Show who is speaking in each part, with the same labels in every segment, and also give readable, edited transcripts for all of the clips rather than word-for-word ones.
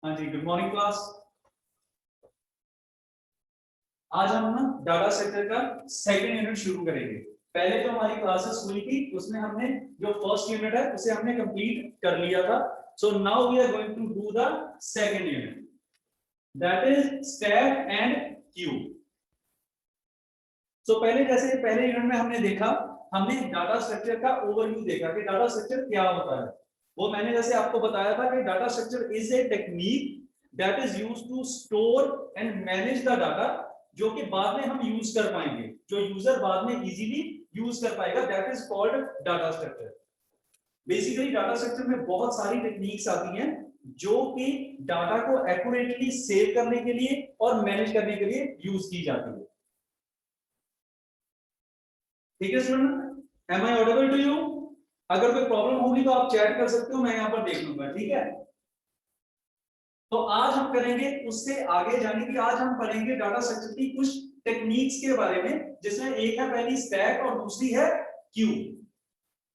Speaker 1: हाँ जी, good morning class. आज हम ना डाटा स्ट्रक्चर का सेकंड यूनिट शुरू करेंगे। पहले जो हमारी क्लासेस हुई थी उसमें हमने जो फर्स्ट यूनिट है उसे हमने कंप्लीट कर लिया था। So now we are going to do the second unit, that is stack and queue. So पहले यूनिट में हमने देखा, हमने डाटा स्ट्रक्चर का ओवरव्यू देखा कि डाटा स्ट्रक्चर क्या होता है। वो मैंने जैसे आपको बताया था कि data structure is a technique that is used to store and manage the data, जो कि बाद में हम यूज कर पाएंगे, जो यूजर बाद में इजीली यूज कर पाएगा, that is called data structure. Basically data structure में बहुत सारी टेक्निक्स आती हैं जो कि डाटा को एक्यूरेटली सेव करने के लिए और मैनेज करने के लिए यूज की जाती है। ठीक है student, am I audible to you? अगर कोई प्रॉब्लम होगी तो आप चैट कर सकते हो, मैं यहाँ पर देख लूंगा। ठीक है, तो आज हम करेंगे उससे आगे जाने की, आज हम पढ़ेंगे डाटा स्ट्रक्चर की कुछ टेक्निक्स के बारे में, जिसमें एक है पहली स्टैक और दूसरी है क्यू।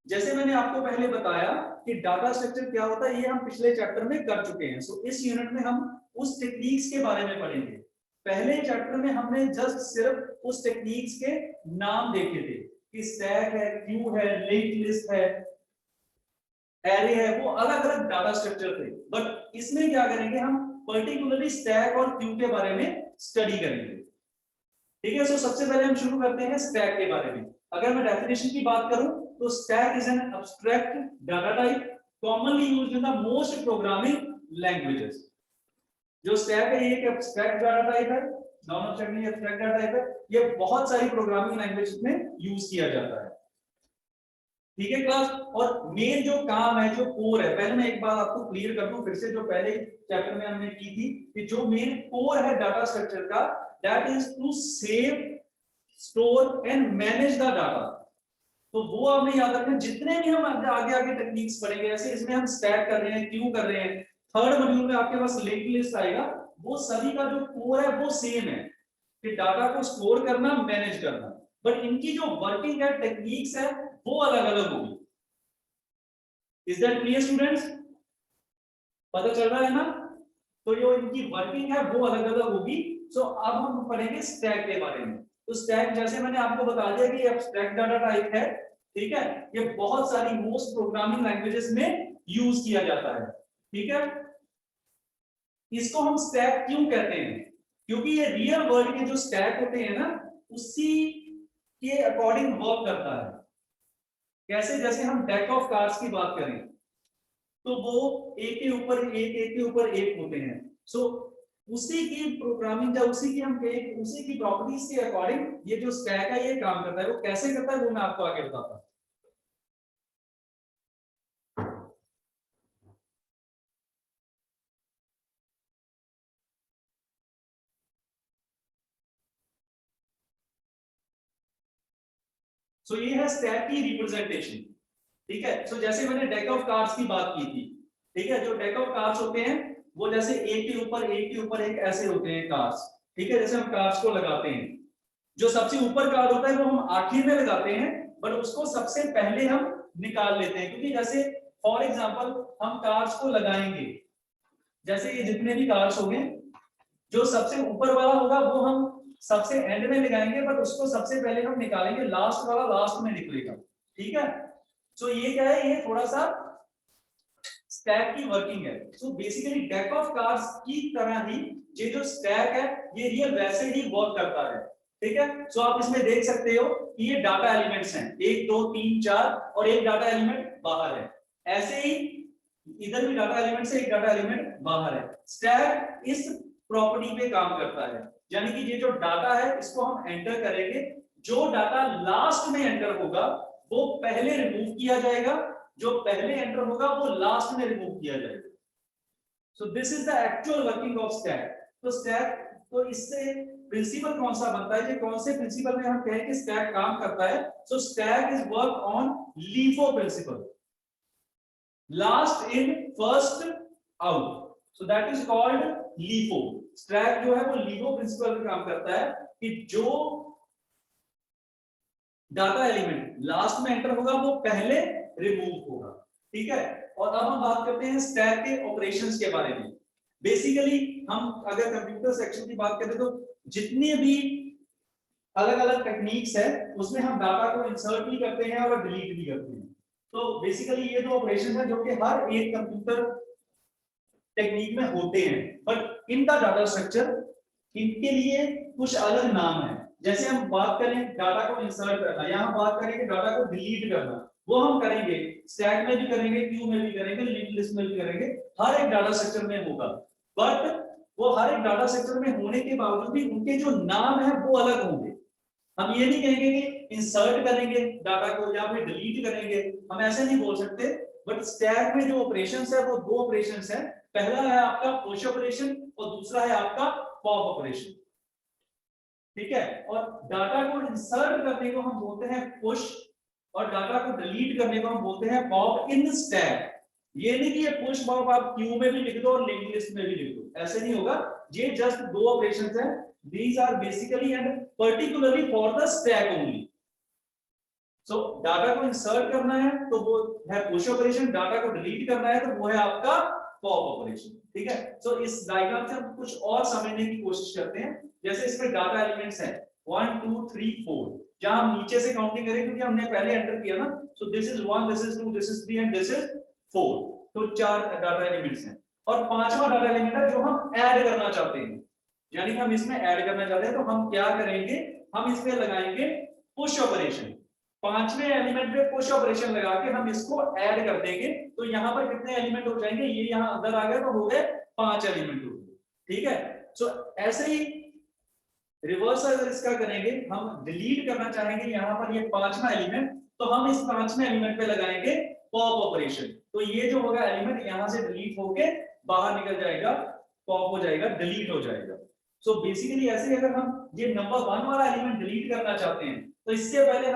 Speaker 1: जैसे मैंने आपको पहले बताया कि डाटा स्ट्रक्चर क्या होता है, ये हम पिछले चैप्टर में कर चुके हैं। सो इस यूनिट में हम उस टेक्निक्स के बारे में पढ़ेंगे। पहले चैप्टर में हमने जस्ट सिर्फ उस टेक्निक्स के नाम देखे थे कि स्टैक है, क्यू है, लिंक्ड लिस्ट है, एरे है, वो अलग अलग डाटा स्ट्रक्चर थे। बट इसमें क्या करेंगे, हम पर्टिकुलरली स्टैक और क्यू के बारे में स्टडी करेंगे। ठीक है, सो सबसे पहले हम शुरू करते हैं स्टैक के बारे में। अगर मैं डेफिनेशन की बात करूं तो stack is an abstract data type commonly used in the most programming languages. जो स्टैक है ये एक एब्स्ट्रैक्ट डाटा टाइप है, नॉन एब्स्ट्रैक्ट नहीं, एब्स्ट्रैक्ट डाटा टाइप है। ये बहुत सारी प्रोग्रामिंग लैंग्वेज में यूज किया जाता है। ठीक है क्लास, और मेन जो काम है, जो कोर है, पहले मैं एक बात आपको क्लियर कर दूं फिर से, जो पहले चैप्टर में हमने की थी कि जो मेन कोर है डाटा स्ट्रक्चर का, that is to save, store and manage the data. तो वो आपने याद रखना, जितने भी हम आगे आगे टेक्निक्स पढ़ेंगे, जैसे इसमें हम स्टैक कर रहे हैं, क्यू कर रहे हैं, थर्ड मॉड्यूल में आपके पास लिंक लिस्ट आएगा, वो सभी का जो कोर है वो सेम है कि डाटा को स्टोर करना, मैनेज करना। बट इनकी जो वर्किंग है, टेक्निक्स है, वो अलग अलग होगी। Is that clear students? पता चल रहा है ना? तो जो इनकी वर्किंग है वो अलग अलग होगी। सो अब हम पढ़ेंगे स्टैक के बारे में। तो स्टैक जैसे मैंने आपको बता दिया कि एब्स्ट्रैक्ट डाटा टाइप है। ठीक है, ये बहुत सारी मोस्ट प्रोग्रामिंग लैंग्वेजेस में यूज किया जाता है। ठीक है, इसको हम स्टैक क्यों कहते हैं? क्योंकि ये रियल वर्ल्ड के जो स्टैक होते हैं ना, उसी के अकॉर्डिंग वर्क करता है। कैसे? जैसे हम डेक ऑफ कार्ड्स की बात करें तो वो एक के ऊपर एक के ऊपर एक होते हैं। सो उसी की प्रोग्रामिंग या उसी की प्रॉपर्टीज के अकॉर्डिंग ये जो स्टैक है ये काम करता है। वो कैसे करता है वो मैं आपको आगे बताता हूं। सो ये है स्टैक की रिप्रेजेंटेशन। ठीक है, सो जैसे मैंने डेक ऑफ कार्ड्स की बात की थी। ठीक है, जो डेक ऑफ कार्ड्स होते हैं वो जैसे एक के ऊपर एक ऐसे होते हैं कार्ड्स। ठीक है, जैसे हम कार्ड्स को लगाते हैं, जो सबसे ऊपर कार्ड होता है वो हम आखिर में लगाते हैं, बट उसको सबसे पहले हम निकाल लेते हैं। क्योंकि जैसे फॉर एग्जांपल हम कार्ड्स को लगाएंगे, जैसे ये जितने भी कार्ड्स होंगे, जो सबसे ऊपर वाला होगा वो हम सबसे एंड में लगाएंगे, बट उसको सबसे पहले हम निकालेंगे, लास्ट वाला लास्ट में निकलेगा। ठीक है, तो ये क्या है, ये थोड़ा सा स्टैक की वर्किंग है। So basically deck of cards की तरह ही ये जो स्टैक है ये रियल वैसे ही वर्क करता है। ठीक है, सो आप इसमें देख सकते हो कि ये डाटा एलिमेंट्स हैं, 1 2 3 4, और एक डाटा एलिमेंट बाहर है। ऐसे ही इधर भी डाटा एलिमेंट से एक डाटा एलिमेंट बाहर है। स्टैक इस प्रॉपर्टी पे काम करता है, यानी कि ये जो डाटा है इसको हम एंटर करेंगे, जो डाटा लास्ट में एंटर होगा वो पहले रिमूव किया जाएगा, जो पहले एंटर होगा वो लास्ट में रिमूव किया जाएगा। सो this is the actual working of stack. तो स्टैक, तो इससे प्रिंसिपल कौन सा बनता है, कौन से प्रिंसिपल में हम कहें कि स्टैक काम करता है? So stack is work on LIFO principle, last in first out. So that is called LIFO. Stack जो है वो लीफो प्रिंसिपल पे काम करता है कि जो डाटा एलिमेंट लास्ट में एंटर होगा वो पहले रिमूव होगा। ठीक है, और अब हम बात करते हैं स्टैक के ऑपरेशंस के बारे में। बेसिकली हम अगर कंप्यूटर सेक्शन की बात करें तो जितने भी अलग अलग टेक्निक्स है उसमें हम डाटा को इंसर्ट भी करते हैं और डिलीट भी करते हैं। तो बेसिकली ये दो ऑपरेशन है जो कि हर एक कंप्यूटर टेक्निक में होते हैं, बट इनका डाटा स्ट्रक्चर इनके लिए कुछ अलग नाम है। जैसे हम बात करें डाटा को इंसर्ट करना, या हम बात करेंगे डाटा को डिलीट करना, वो हम करेंगे स्टैक में भी करेंगे, क्यू में भी करेंगे, लिंक्ड लिस्ट में भी करेंगे, हर एक डाटा स्ट्रक्चर में होगा। बट वो हर एक डाटा स्ट्रक्चर में होने के बावजूद भी उनके जो नाम है वो अलग होंगे। हम ये नहीं कहेंगे कि इंसर्ट करेंगे डाटा को या फिर डिलीट करेंगे, हम ऐसे नहीं बोल सकते। बट स्टैक में जो ऑपरेशंस है वो दो ऑपरेशंस है, पहला है आपका पुश ऑपरेशन और दूसरा है आपका पॉप ऑपरेशन, ठीक है। और डाटा को इंसर्ट करने को हम बोलते हैं पुश और डाटा को डिलीट करने को हम बोलते हैं पॉप इन स्टैक। ये नहीं कि ये पुश पॉप आप क्यू में भी लिख दो और लिंक्ड लिस्ट में भी लिख दो, ऐसे नहीं होगा। ये जस्ट दो ऑपरेशंस हैं, these are basically and particularly for the stack only। so data को इंसर्ट करना है तो वो है पुश ऑपरेशन, डाटा को डिलीट करना है तो वो है आपका पॉप ऑपरेशन, ठीक है। सो इस डायग्राम से हम कुछ और समझने की कोशिश करते हैं। जैसे इसमें डाटा एलिमेंट्स हैं 1 2 3 4, जहां हम नीचे से काउंटिंग करें क्योंकि हमने पहले एंटर किया ना, सो this is 1 this is 2 this is 3 and this is 4, तो चार डाटा एलिमेंट्स हैं। और पांचवा डाटा एलिमेंट है जो हम ऐड करना चाहते हैं, यानी कि हम इसमें ऐड करना चाहते हैं तो हम क्या करेंगे, हम इसमें लगाएंगे पुश ऑपरेशन। पांचवें एलिमेंट पे पुश ऑपरेशन लगा के हम इसको ऐड कर देंगे, तो यहां पर कितने एलिमेंट हो जाएंगे, ये यहां अंदर आ गए तो हो गए 5 एलिमेंट हो गए, ठीक है। सो ऐसे ही रिवर्स अगर इसका करेंगे, हम डिलीट करना चाहेंगे यहां पर ये पांचवा एलिमेंट, तो हम इस पांचवें एलिमेंट पे लगाएंगे पॉप ऑपरेशन, तो ये जो होगा एलिमेंट यहां से डिलीट होके बाहर निकल जाएगा, पॉप हो जाएगा, डिलीट हो जाएगा। सो बेसिकली ऐसे अगर हम ये नंबर 1 वाला एलिमेंट डिलीट करना चाहते हैं तो इससे पहले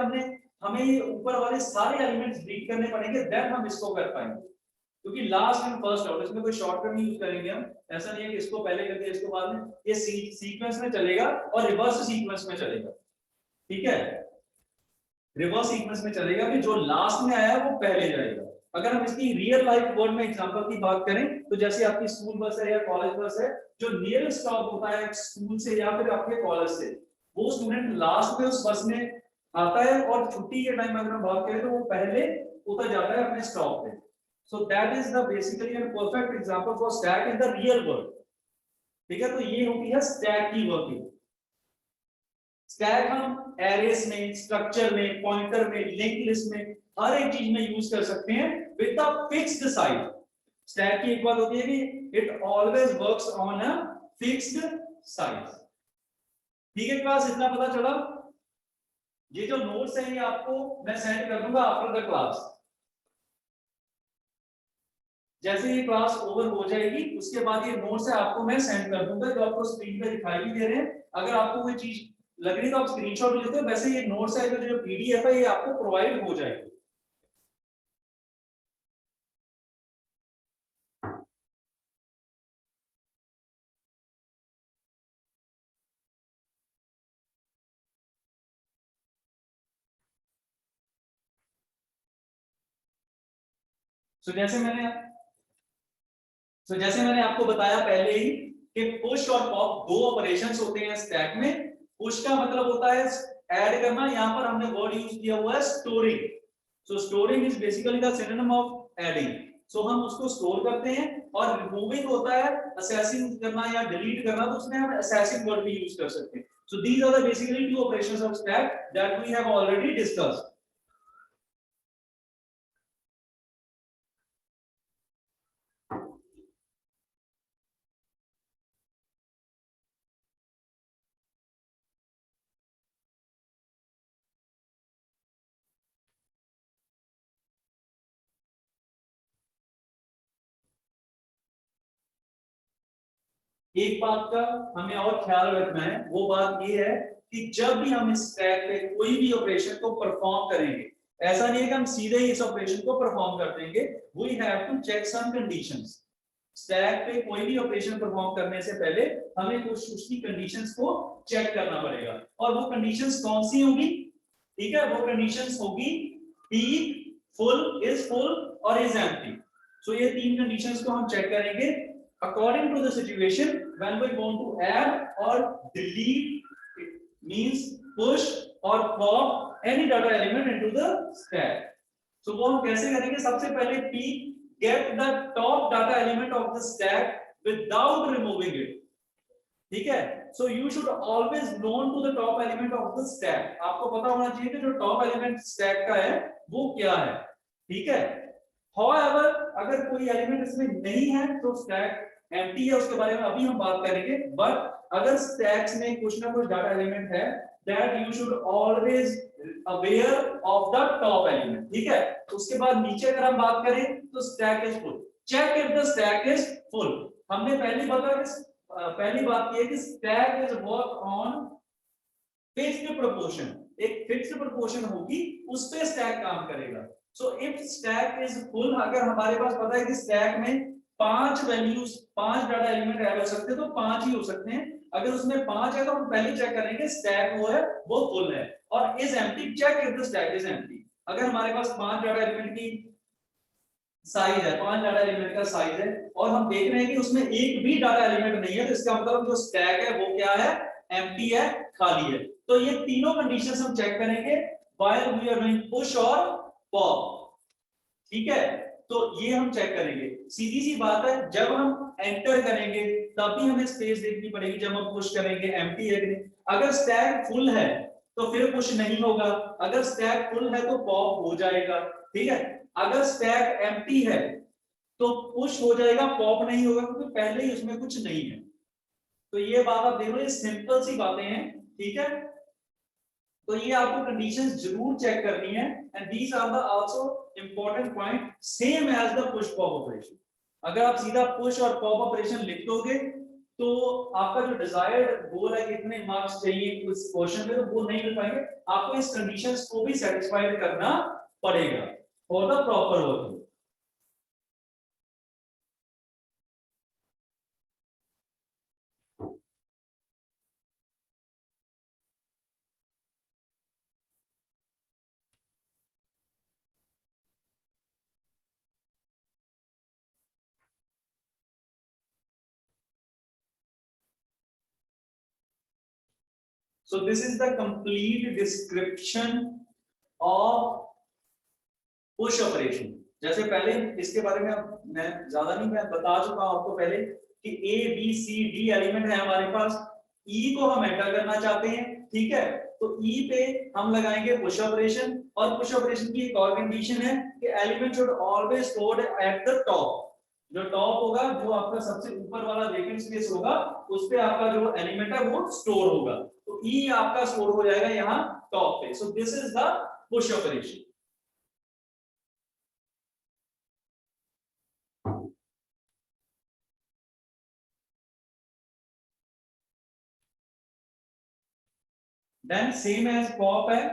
Speaker 1: हमें ये ऊपर वाले सारे एलिमेंट्स डिलीट करने पड़ेंगे, देन हम इसको कर पाएंगे, क्योंकि लास्ट एंड फर्स्ट ऑर्डर इसमें कोई शॉर्टकट नहीं यूज करेंगे हम। ऐसा नहीं है कि इसको पहले करके इसको बाद में, ये सीक्वेंस में चलेगा और रिवर्स सीक्वेंस में चलेगा, ठीक है। रिवर्स सीक्वेंस में चलेगा कि जो लास्ट में आया वो पहले जाएगा। अगर हम इसकी रियल लाइफ वर्ल्ड में एग्जांपल की बात करें तो जैसे आपकी स्कूल बस है या कॉलेज बस है, जो नियर स्टॉप होता है स्कूल से या फिर आपके कॉलेज से, वो स्टूडेंट लास्ट में उस बस में आता है और छुट्टी के टाइम अगर हम बात करें तो वो पहले उतर जाता है अपने स्टॉप पे। सो that is the basically and perfect example for stack in the real world, ठीक है। तो ये होती है स्टैक की वर्किंग। स्टैक हम एरेस में, स्ट्रक्चर में, पॉइंटर में, लिंक्ड लिस्ट में, हर एक चीज में यूज कर सकते हैं with a fixed size. Stack की एक बात होती है कि it always works on a fixed size, ठीक है। क्लास इतना पता चला। ये जो नोट्स है ये आपको मैं सेंड कर दूंगा आफ्टर द क्लास। जैसे ये क्लास ओवर हो जाएगी उसके बाद ये नोट्स है आपको मैं सेंड कर दूंगा, जो आपको स्क्रीन पे दिखाई भी दे रहे हैं। अगर आपको कोई चीज लग रही है तो आप स्क्रीनशॉट लेते हो, वैसे ये नोट्स है जो पीडीएफ है ये आपको प्रोवाइड हो जाएगी। जैसे मैंने आपको बताया पहले ही कि पुश और पॉप दो ऑपरेशंस होते हैं स्टैक में। पुश का मतलब होता है ऐड करना, यहां पर हमने वर्ड यूज किया हुआ है storing. So storing is basically the synonym of adding. So हम उसको स्टोर करते हैं, और रिमूविंग होता है असेसिंग करना या डिलीट करना, तो उसमें हम असेसिंग वर्ड भी यूज कर सकते हैं। So these are the basically two operations of stack that we have already discussed. एक बात का हमें और ख्याल रखना है, वो बात ये है कि जब भी हम इस स्टैक पे कोई भी ऑपरेशन को परफॉर्म करेंगे, ऐसा नहीं है कि हम सीधे ही इस ऑपरेशन को परफॉर्म कर देंगे। We have to check some conditions. Stack पे कोई भी ऑपरेशन परफॉर्म करने से पहले हमें कुछ उसकी कंडीशंस को चेक करना पड़ेगा, और वो कंडीशंस कौन सी होगी, ठीक है। वो कंडीशंस होगी p फुल, इज फुल और इज एम्प्टी। सो ये तीन कंडीशंस को हम चेक करेंगे। according to the situation when we want to add or delete, it means push or pop any data element into the stack. So वो हम कैसे करेंगे? सबसे पहले p get the top data element of the stack without removing it. ठीक है? So you should always known to the top element of the stack. आपको पता होना चाहिए कि जो top element stack का है वो क्या है. ठीक है? However, अगर कोई एलिमेंट इसमें नहीं है तो स्टैक एम्प्टी है, उसके बारे में अभी हम बात करेंगे. बट अगर स्टैक्स में कुछ ना कुछ डाटा एलिमेंट है, that you should always aware of the top element. ठीक है? तो उसके बाद नीचे अगर हम बात करें तो stack is full. Check if the stack is full. हमने पहली बात की है कि stack is work on fixed proportion. एक फिक्स्ड प्रोपोर्शन होगी, उस पे स्टैक काम करेगा. So if stack is full, अगर हमारे पास पता है कि स्टैक में 5 वैल्यूज 5 डाटा एलिमेंट ऐड हो सकते हैं तो 5 ही हो सकते हैं. अगर उसमें 5 है तो हम पहले चेक करेंगे स्टैक वो है वो फुल है. और is empty, check if the stack is empty. अगर हमारे पास 5 डाटा एलिमेंट की साइज है, 5 डाटा एलिमेंट का साइज है और हम देख रहे हैं कि उसमें एक भी डाटा एलिमेंट नहीं है, तो इसका मतलब जो स्टैक है वो क्या है? एम्प्टी है, खाली है. तो ये तीनों कंडीशंस हम चेक करेंगे while we are doing push और पॉप. ठीक है? तो ये हम चेक करेंगे. सीधी सी बात है, जब हम एंटर करेंगे तभी हमें स्पेस देखनी पड़ेगी. जब हम पुश करेंगे एम्प्टी है कि नहीं. अगर स्टैक फुल है तो फिर पुश नहीं होगा. अगर स्टैक फुल है तो पॉप हो जाएगा. ठीक है? अगर स्टैक एम्प्टी है तो पुश हो जाएगा, पॉप नहीं होगा क्योंकि पहले ही उसमें कुछ नहीं है. तो ये बात आप देख लो, ये सिंपल सी बातें हैं. ठीक है? तो ये आपको कंडीशंस जरूर चेक करनी है. And these are the also important point, same as the push pop operation. अगर आप सीधा पुश और पॉप ऑपरेशन लिख दोगे तो आपका जो डिजायर्ड गोल है कितने मार्क्स चाहिए उस क्वेश्चन में, तो वो नहीं मिल पाएंगे. आपको इस कंडीशंस को भी सेटिस्फाइड करना पड़ेगा for the proper working. So this is the complete description of push operation. जैसे पहले इसके बारे में मैं ज्यादा नहीं, मैं बता चुका हूं आपको पहले कि A B C D element है हमारे पास. E को हम एंटर करना चाहते हैं. ठीक है? तो E पे हम लगाएंगे पुश ऑपरेशन. और पुश ऑपरेशन की एक और कंडीशन है कि element should always stored at the top. जो टॉप होगा, जो आपका सबसे ऊपर वाला वेकेंट स्पेस होगा, उस पे आपका जो एलिमेंट है वो स्टोर होगा. तो E आपका स्टोर हो जाएगा यहाँ टॉप पे. So this is the push operation. Then same as pop है.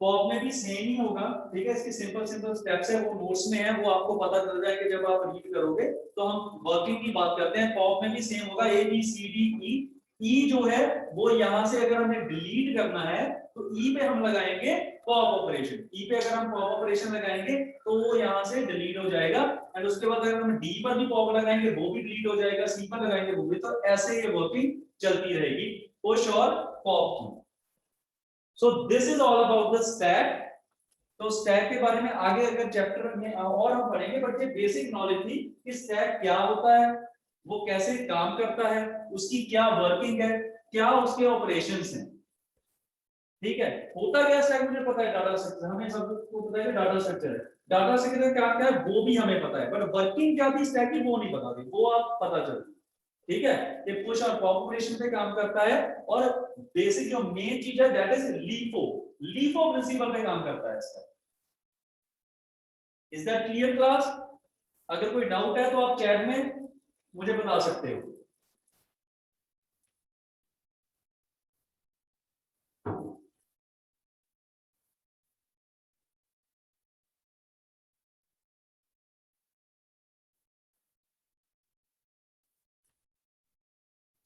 Speaker 1: पॉप में भी सेम ही होगा. ठीक है? इसके सिंपल स्टेप्स है, वो नोट्स में है, वो आपको पता चल जाएगा जब आप रीड करोगे. तो हम वर्किंग की बात करते हैं. पॉप में भी सेम होगा, A B C D E. E जो है वो यहां से अगर हमें डिलीट करना है तो E पे हम लगाएंगे पॉप ऑपरेशन. E पे अगर हम पॉप ऑपरेशन लगाएंगे तो वो यहां से डिलीट हो जाएगा. एंड उसके बाद अगर हम D पर भी पॉप लगाएंगे वो भी डिलीट हो जाएगा, C पर लगाएंगे वो भी. तो ऐसे ये वर्किंग चलती रहेगी पुश और पॉप की. So this is all about the stack. तो स्टैक के बारे में आगे अगर चैप्टर में और हम पढ़ेंगे, बट ये बेसिक नॉलेज थी कि स्टैक क्या होता है, वो कैसे काम करता है, उसकी क्या वर्किंग है, क्या उसके ऑपरेशंस हैं. ठीक है? होता क्या स्टैक मुझे पता है, डाटा स्ट्रक्चर हमें सबको पता है कि डाटा स्ट्रक्चर है. डाटा स्ट्रक्चर क्या क्या है वो भी हमें पता है, बट वर्किंग क्या थी स्टैक की वो नहीं पता थी, वो आप पता चल. ठीक है? ये पुश और पॉप ऑपरेशन पे काम करता है. और बेसिक जो मेन चीज है that is LIFO. LIFO principle पे काम करता है इसका. Is that clear class? अगर कोई डाउट है तो आप चैट में मुझे बता सकते हो.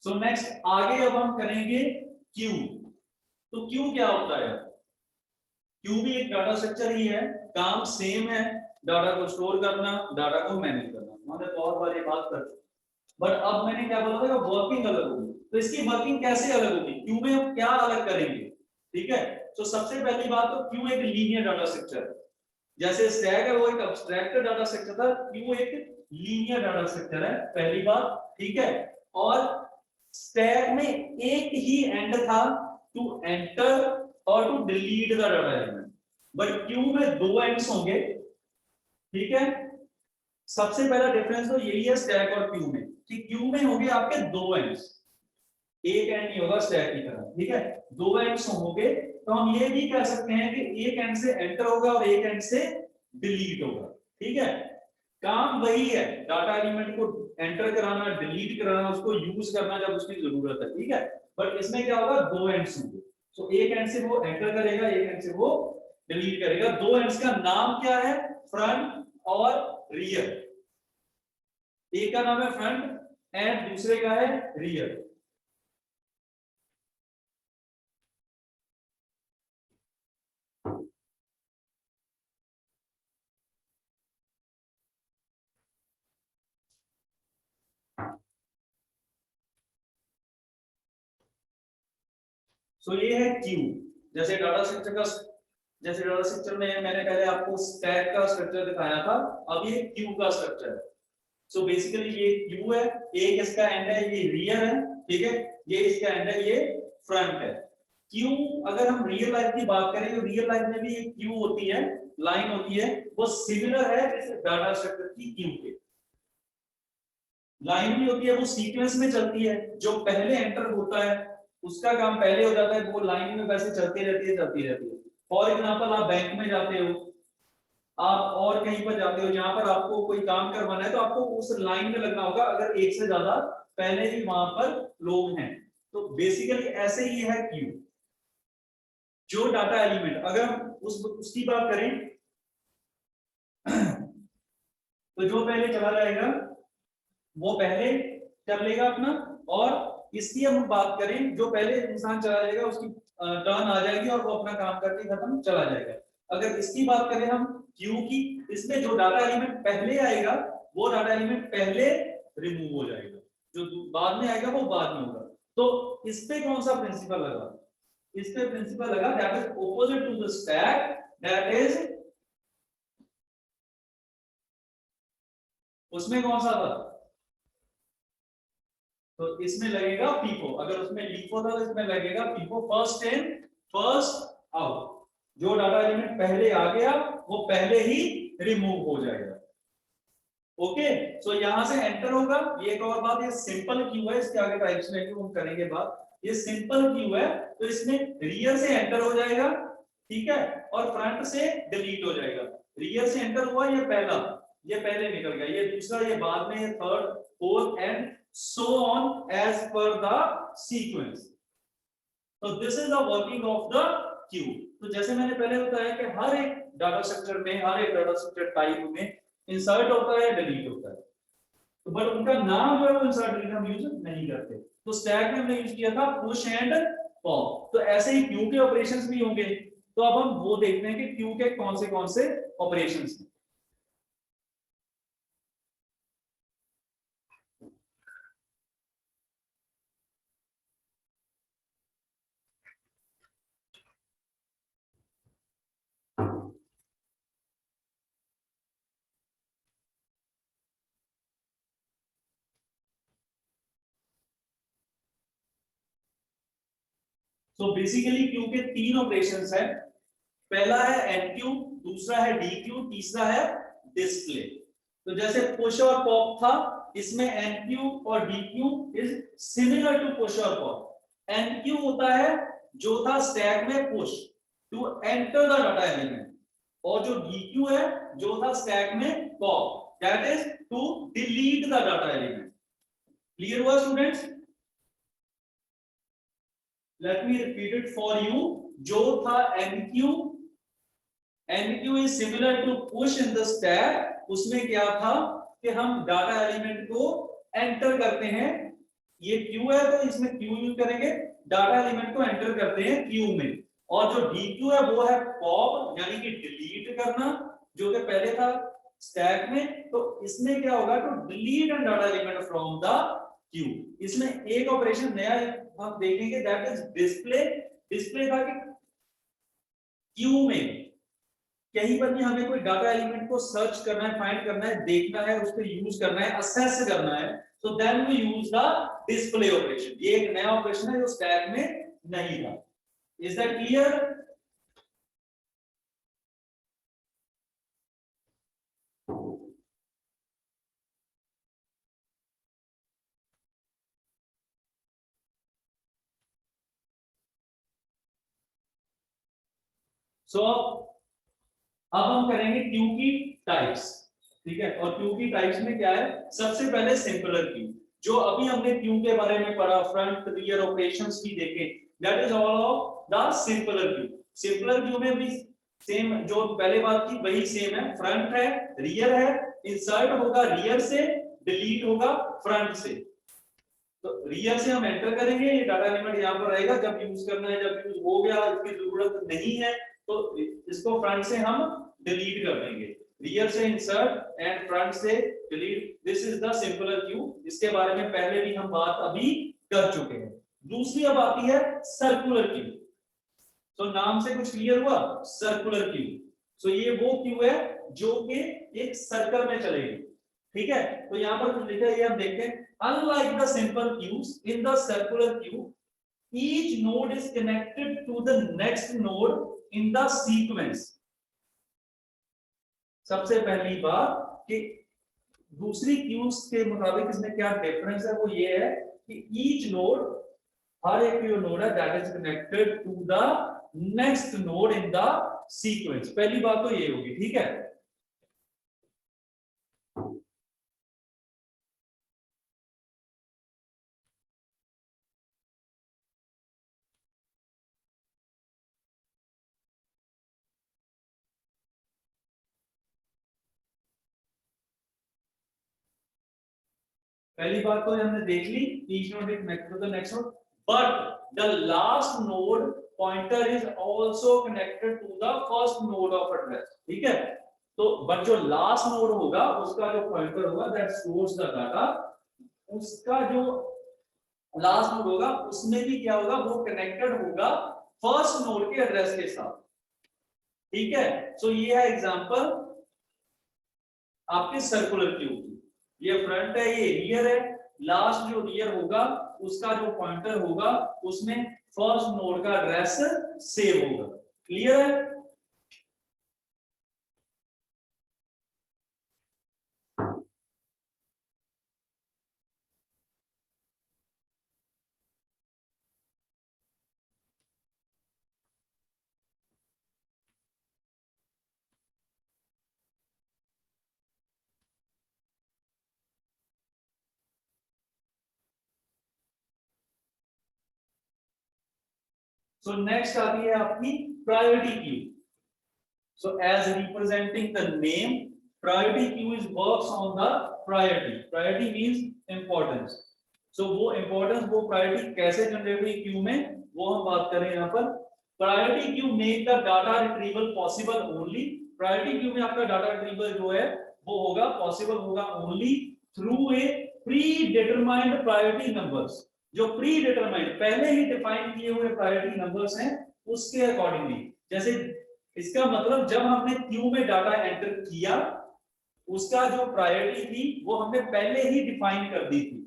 Speaker 1: सो नेक्स्ट आगे अब हम करेंगे क्यू. तो क्यू क्या होता है? क्यू भी एक डाटा स्ट्रक्चर ही है, काम सेम है, डाटा को स्टोर करना, डाटा को मैनेज करना. हमने बहुत बार ये बात कर, बट अब मैंने क्या बोला था, वर्किंग अलग होगी। तो इसकी वर्किंग कैसे अलग होगी, क्यू में हम क्या अलग करेंगे, ठीक है। तो सबसे पहली बात तो क्यू एक लीनियर डाटा स्ट्रक्चर है, जैसे स्टैक है वो एक एब्स्ट्रैक्ट डाटा स्ट्रक्चर था, क्यू एक लीनियर डाटा स्ट्रक्चर है, पहली बात, ठीक है। और स्टैक में एक ही एंड था, टू एंटर और to delete the data element, but queue में दो एंड्स होंगे, ठीक है। सबसे पहला डिफरेंस तो यही है स्टैक और क्यू में, कि क्यू में होंगे आपके दो एंड्स, एक एंड नहीं होगा स्टैक की तरह, ठीक है, दो एंड्स होंगे। तो हम ये भी कह सकते हैं कि एक एंड से एंटर होगा और एक एंड से डिलीट होगा, ठीक है। काम वही है, डाटा एलिमेंट को एंटर कराना, डिलीट कराना, उसको यूज करना जब उसकी जरूरत है, ठीक है। बट इसमें क्या होगा, दो एंड्स होंगे, तो एक एंड से वो एंटर करेगा, एक एंड से वो डिलीट करेगा। दो एंड्स का नाम क्या है, फ्रंट और रियर। एक का नाम है फ्रंट एंड दूसरे का है रियर। सो ये है क्यू। जैसे डाटा स्ट्रक्चर का, जैसे डाटा स्ट्रक्चर में मैंने पहले आपको स्टैक का स्ट्रक्चर दिखाया था, अब ये क्यू का स्ट्रक्चर है। सो बेसिकली ये क्यू है, एक इसका एंड है, ये रियर है, ठीक है, ये इसका एंड है, ये फ्रंट है। क्यू, अगर हम रियल लाइफ की बात करें तो रियल लाइफ में भी एक क्यू होती है, लाइन होती है, वो सिमिलर है डाटा स्ट्रक्चर की क्यू के। लाइन भी होती है, वो सीक्वेंस में चलती है, जो पहले एंटर होता है उसका काम पहले हो जाता है, वो लाइन में वैसे चलती रहती है, चलती रहती है। फॉर एग्जांपल आप बैंक में जाते हो, आप और कहीं पर जाते हो जहां पर आपको कोई काम करवाना है, तो आपको उस लाइन में लगना होगा अगर एक से ज्यादा पहले ही वहां पर लोग हैं। तो बेसिकली ऐसे ही है क्यू। जो डाटा एलिमेंट, अगर हम उसकी बात करें तो जो पहले चला जाएगा वो पहले कर लेगा अपना, और इसकी हम बात करें जो पहले इंसान चला जाएगा उसकी टर्न आ जाएगी और वो अपना काम करके खत्म चला जाएगा। अगर इसकी बात करें हम क्यू की, इसमें जो डाटा एलिमेंट पहले आएगा वो डाटा एलिमेंट पहले रिमूव हो जाएगा, जो बाद में आएगा वो बाद में होगा। तो इस पे कौन सा प्रिंसिपल लगा, इस पे प्रिंसिपल लगा that is opposite to the stack, that is, उसमें कौन सा था, तो इसमें लगेगा फीफो। अगर उसमें लीफो था तो इसमें लगेगा FIFO, first in first out. जो डाटा एलिमेंट पहले आ गया वो पहले ही रिमूव हो जाएगा। ओके, सो यहां से एंटर होगा। ये एक और बात, ये सिंपल क्यू है, इसके आगे टाइप्स में हम करेंगे बात। ये सिंपल क्यू है, तो इसमें रियर से एंटर हो जाएगा, ठीक है, और फ्रंट से डिलीट हो जाएगा। रियर से एंटर हुआ, ये पहला, ये पहले निकल गया, ये दूसरा, ये बाद में, ये third, fourth and so on as per the sequence. So this is the working of the queue. तो जैसे मैंने पहले बताया कि हर एक डाटा स्ट्रक्चर में, हर एक डाटा स्ट्रक्चर टाइप में इंसर्ट होता है, डिलीट होता है, तो बट उनका नाम जो है वो इंसर्ट डिलीट हम यूज नहीं करते। तो स्टैक में हमने यूज किया था पुश एंड पॉप। तो ऐसे ही क्यू के ऑपरेशंस भी होंगे। तो अब हम वो देखते हैं कि क्यू के कौन से ऑपरेशंस हैं। तो बेसिकली क्यू के तीन ऑपरेशंस हैं। पहला है एनक्यू, दूसरा है डीक्यू, तीसरा है डिस्प्ले। तो जैसे पुश और पॉप था, इसमें एनक्यू और dequeue is similar to push और पॉप। एनक्यू होता है जो था स्टैक में push to enter the data element, और जो डीक्यू है जो था स्टैक में pop, that is to delete the data element. Clear हुआ students? Let me repeat it for you. जो था enqueue, enqueue is similar to push in the stack. उसमें क्या था कि हम डाटा एलिमेंट को एंटर करते हैं, ये क्यू है तो इसमें क्यू यूज करेंगे, डाटा एलिमेंट को एंटर करते हैं क्यू में। और जो डीक्यू है वो है पॉप, यानी कि डिलीट करना, जो कि पहले था स्टैक में, तो इसमें क्या होगा, to delete an data element from the queue. इसमें एक ऑपरेशन नया हम देखेंगे, दैट इज डिस्प्ले। डिस्प्ले था कि क्यू में कहीं पर भी हमें कोई डाटा एलिमेंट को सर्च करना है, फाइंड करना है, देखना है, उसको यूज करना है, असेस करना है, तो then we use the display operation. ये एक नया ऑपरेशन है जो स्टैक में नहीं था। Is that clear? सो अब हम करेंगे क्यू की टाइप्स, ठीक है। और क्यू की टाइप्स में क्या है, सबसे पहले सिंपलर क्यू। जो अभी हमने क्यू के बारे में पढ़ा, फ्रंट रियर ऑपरेशंस भी देखे, that is all of the simpler Q. Simpler Q में भी सेम जो पहले बात की वही सेम है, फ्रंट है, रियर है, इंसर्ट होगा रियर से, डिलीट होगा फ्रंट से। तो रियर से हम एंटर करेंगे, ये डाटा एलिमेंट यहाँ पर रहेगा, जब यूज करना है, जब यूज हो गया, इसकी जरूरत नहीं है तो इसको फ्रंट से हम डिलीट कर देंगे। रियर से इंसर्ट एंड फ्रंट से delete, this is the simpler Q. इसके बारे में पहले भी हम बात अभी कर चुके हैं। दूसरी अब आती है सर्कुलर क्यू। तो नाम से कुछ क्लियर हुआ, सर्कुलर क्यू। सो ये वो क्यू है जो कि एक सर्कल में चलेगी, ठीक है। तो यहां पर कुछ लिखा है, ये हम देखते हैं। Unlike the simple queues, in the circular queue, each node is connected to the next node in the sequence. सबसे पहली बात कि दूसरी क्यूज के मुताबिक इसमें क्या डिफरेंस है, वो ये है कि ईच नोड, हर एक जो नोड है, that is connected to the next node in the sequence. पहली बात तो ये होगी, ठीक है। पहली बात तो हमने देख ली, each node is connected to the next node, but the last node pointer is also connected to the first node of address, ठीक है। तो बट जो लास्ट नोड होगा उसका जो पॉइंटर होगा, दैट स्टोर्स द डाटा, उसका जो लास्ट नोड होगा उसमें भी क्या होगा, वो कनेक्टेड होगा फर्स्ट नोड के एड्रेस के साथ, ठीक है। सो ये है एग्जांपल आपके सर्कुलर क्यू की। ये फ्रंट है, ये रियर है, लास्ट जो रियर होगा उसका जो पॉइंटर होगा उसमें फर्स्ट नोड का एड्रेस सेव होगा। क्लियर है? सो नेक्स्ट आती है आपकी priority queue. So as representing the name, priority queue is works on the priority. Priority means importance. So वो importance, वो priority कैसे जनरेट हुई क्यू में, वो हम बात करें यहाँ पर। Priority queue make the data retrieval possible only. Priority queue में आपका डाटा रिट्रीवल जो है वो होगा, पॉसिबल होगा only through a predetermined priority numbers. जो predetermined, पहले ही डिफाइन किए हुए priority numbers हैं, उसके अकॉर्डिंगली। जैसे इसका मतलब जब हमने क्यू में डाटा एंटर किया, उसका जो प्रायोरिटी थी वो हमने पहले ही डिफाइन कर दी थी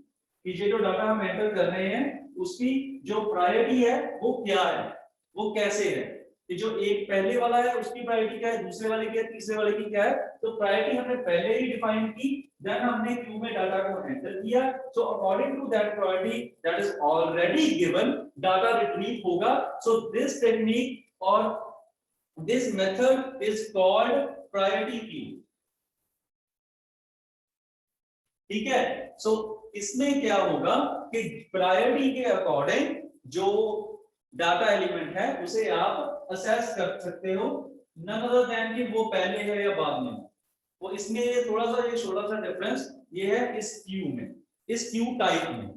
Speaker 1: कि ये जो डाटा हम एंटर कर रहे हैं उसकी जो प्रायोरिटी है वो क्या है, वो कैसे है। कि जो एक पहले वाला है उसकी प्रायोरिटी क्या है, दूसरे वाले की है, तीसरे वाले की क्या है। तो प्रायोरिटी हमने पहले ही डिफाइन की, देन हमने क्यू में डाटा को एंटर किया। So according to that priority that is already given, data retrieve होगा। सो दिस टेक्निक और this method is called priority queue, ठीक है। सो इसमें क्या होगा कि प्रायोरिटी के अकॉर्डिंग जो डाटा एलिमेंट है उसे आप असेस कर सकते हो, नन अदर देन कि वो पहले है या बाद में। तो इसमें थोड़ा सा ये छोटा सा डिफरेंस ये है इस क्यू में, इस क्यू टाइप में।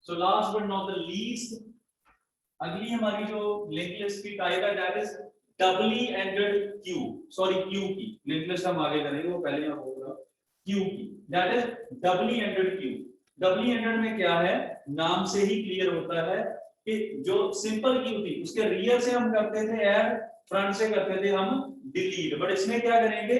Speaker 1: So last but not the least, अगली हमारी जो लिंक लिस्ट की टाइप है that is doubly ended queue, sorry queue की लिंक लिस्ट हम आगे करेंगे, वो पहले मैं बोल रहा हूं क्यू की, that is doubly ended queue. Doubly ended में क्या है, नाम से ही क्लियर होता है कि जो सिंपल क्यू थी उसके रियर से हम करते थे ऐड, फ्रंट से करते थे हम डिलीट, बट इसमें क्या करेंगे,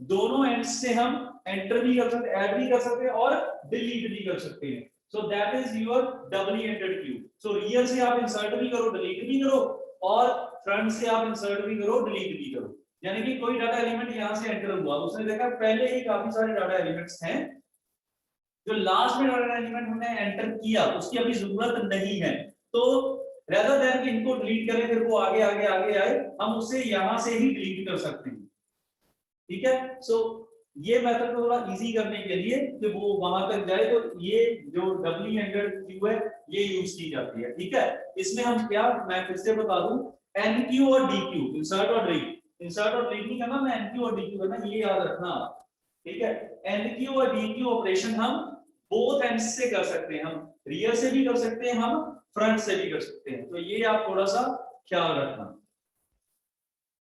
Speaker 1: दोनों एंड्स से हम एंटर भी कर सकते, ऐड भी कर सकते हैं और डिलीट भी कर सकते हैं। So that is your doubly ended queue. So rear से आप इंसर्ट भी करो, डिलीट भी करो, और फ्रंट से आप इंसर्ट भी करो, डिलीट भी करो। यानी कि कोई डाटा एलिमेंट यहां से एंटर हुआ, उसने देखा पहले ही काफी सारे डाटा एलिमेंट्स हैं, जो लास्ट में डाटा एलिमेंट हमने एंटर किया उसकी अभी जरूरत नहीं है, तो रेदर देन कि इनको डिलीट करें फिर वो आगे आगे आगे आए, हम उसे यहां से ही डिलीट कर सकते हैं। ठीक है, सो ये मेथड को थोड़ा इजी करने के लिए कि वो वहां तक जाए, तो ये जो डबली एंडेड क्यू है ये यूज की जाती है। ठीक है, इसमें हम क्या, मैं फिर से बता दूं, एनक्यू और डीक्यू, इंसर्ट और डिलीट, इंसर्ट और डिलीट नहीं करना, मैं एनक्यू और डीक्यू करना, ये याद रखना। ठीक है, एनक्यू और डीक्यू ऑपरेशन हम बोथ एंड्स से कर सकते हैं, हम रियर से भी कर सकते हैं, हम फ्रंट से भी कर सकते हैं, तो ये आप थोड़ा सा ख्याल रखना।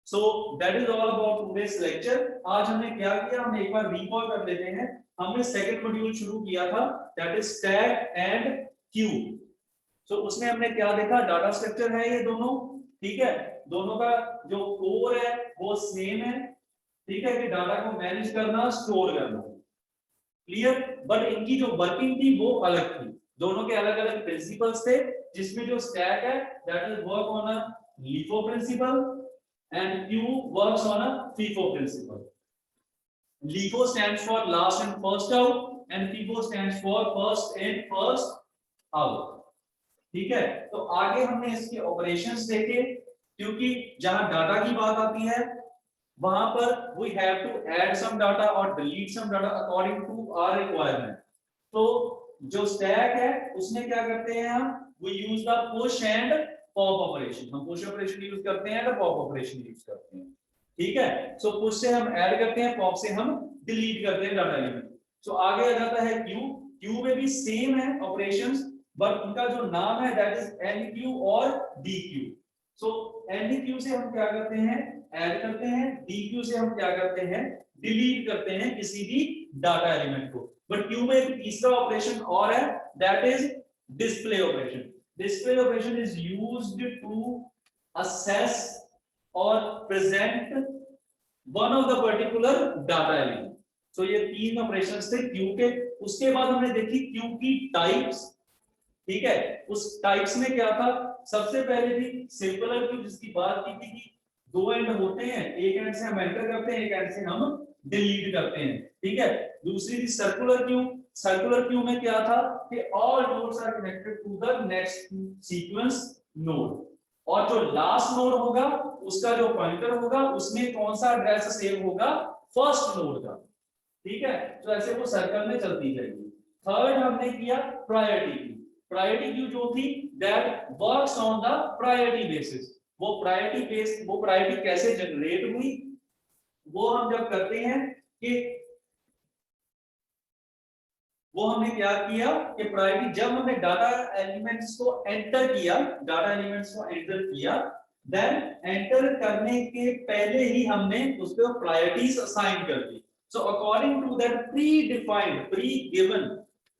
Speaker 1: So that is all about today's lecture। आज हमने क्या किया, हम एक बार रिकॉल कर लेते हैं। हमने सेकंड मॉड्यूल शुरू किया था, that is stack and queue. So उसमें हमने क्या देखा, डाटा स्ट्रक्चर है ये दोनों, ठीक है, दोनों का जो कोर है वो सेम है, ठीक है, कि डाटा को मैनेज करना, स्टोर करना, क्लियर। बट इनकी जो वर्किंग थी वो अलग थी, दोनों के अलग अलग प्रिंसिपल्स थे, जिसमें जो स्टैक है that is work on a LIFO principle and Q works on a FIFO principle। LIFO stands for last and first out and FIFO stands for first in first out। ठीक है, तो आगे हमने इसके ऑपरेशंस देखे, क्योंकि जहां डाटा की बात आती है वहां पर we have to add some data और delete some data according to our requirement। तो जो स्टैक है उसमें क्या करते हैं हम, we use the push and pop operation, हम पुश ऑपरेशन यूज करते हैं, पॉप ऑपरेशन यूज करते हैं। ठीक है, सो पुश से हम ऐड करते हैं, पॉप से हम डिलीट करते हैं डाटा एलिमेंट। सो आगे आ जाता है क्यू, क्यू में भी सेम है ऑपरेशंस, बट उनका जो नाम है दैट इज एनक्यू और डीक्यू। सो एनक्यू से हम क्या करते हैं, ऐड करते हैं, डीक्यू से हम क्या करते हैं, डिलीट करते हैं किसी भी डाटा एलिमेंट को। बट क्यू में एक तीसरा ऑपरेशन और है, that is display operation. Display operation is used to assess or present one of the particular data element। So ये तीन ऑपरेशंस थे क्यू के। उसके बाद हमने देखी क्यू की टाइप्स, ठीक है, उस टाइप्स में क्या था, सबसे पहले थी सिंपलर क्यू, जिसकी बात की थी कि दो एंड होते हैं, एक एंड से हम एंटर करते हैं, एक एंड से हम डिलीट करते हैं। ठीक है, दूसरी थी सर्कुलर क्यू। सर्कुलर क्यू में क्या था कि all nodes are connected to the next sequence node, और जो लास्ट नोड होगा उसका जो पॉइंटर होगा उसमें कौन सा एड्रेस सेव होगा, फर्स्ट नोड का। ठीक है, तो ऐसे वो सर्कल में चलती जाएगी। थर्ड हमने किया प्रायोरिटी क्यू। प्रायोरिटी क्यू जो थी that works on the priority basis. वो प्रायोरिटी कैसे जनरेट हुई, वो हम जब करते हैं कि वो हमने क्या किया कि प्रायोरिटी, जब हमने डाटा एलिमेंट्स को एंटर किया, डाटा एलिमेंट्स को एंटर किया, देन एंटर करने के पहले ही हमने उस पे प्रायोरिटीज असाइन कर दी। So according to that predefined, pre given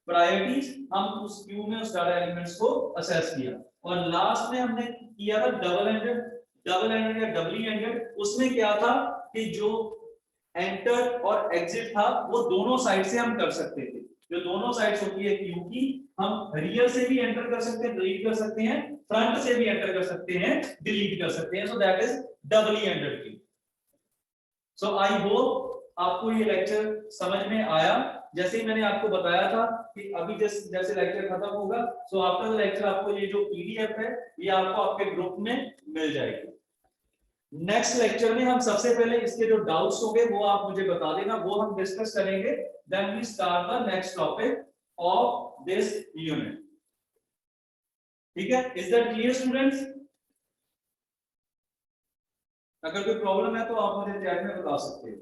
Speaker 1: priorities, हम उस क्यू में उस डाटा एलिमेंट्स को असेस किया। और लास्ट में हमने किया था डबल एंडेड या डबली एंडेड। उसमें क्या था कि जो एंटर और एग्जिट था वो दोनों साइड से हम कर सकते थे। जो दोनों साइड्स होती है क्यू की, हम रियर से भी एंटर कर सकते हैं, डिलीट कर सकते हैं, फ्रंट से भी एंटर कर सकते हैं, डिलीट कर सकते हैं। So that is doubly ended queue. So I hope आपको ये लेक्चर समझ में आया। जैसे ही मैंने आपको बताया था कि अभी जैसे लेक्चर खत्म होगा, सो आफ्टर द लेक्चर आपको ये जो पीडीएफ है ये आपको आपके ग्रुप में मिल जाएगी। नेक्स्ट लेक्चर में हम सबसे पहले इसके जो डाउट्स होंगे वो आप मुझे बता देना, वो हम डिस्कस करेंगे। Then we start the next topic of this unit. ठीक है, इज दैट क्लियर स्टूडेंट्स? अगर कोई प्रॉब्लम है तो आप मुझे चैट में बता सकते हो।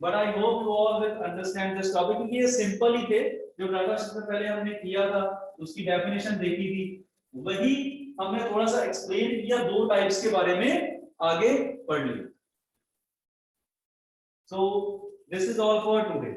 Speaker 1: But I hope you all will understand this topic, क्योंकि ये सिंपल ही थे, जो डाटा स्ट्रक्चर पहले हमने किया था उसकी डेफिनेशन देखी थी, वही हमने थोड़ा सा एक्सप्लेन किया, दो टाइप्स के बारे में आगे पढ़ लिया। सो this is all for today.